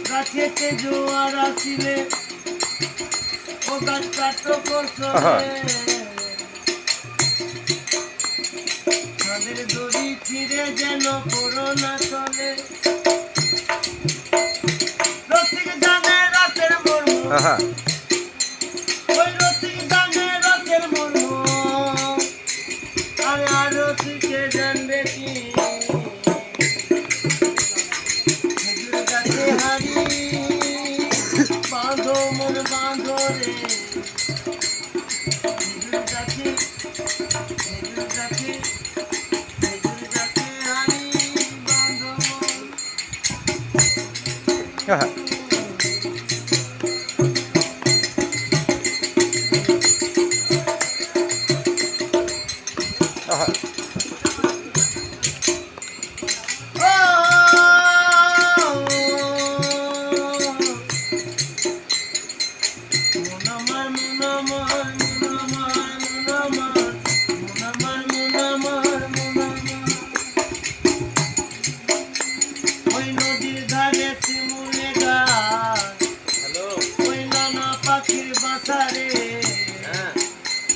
গাছেতে জোয়ার আসিলে ও গাছ কাটো করছে তাদের দড়ি ফিরে যেন করোনা চলে রসিক জানে রাতের মর্ম ওই রসিক জানে রাতের মর্ম আর রসিকে জানবে কি খেজুর গাছে হারি বাঁধো মন বাঁধো রে খেজুর গাছে খেজুর গাছে খেজুর গাছে হারি বাঁধো মন মন আমার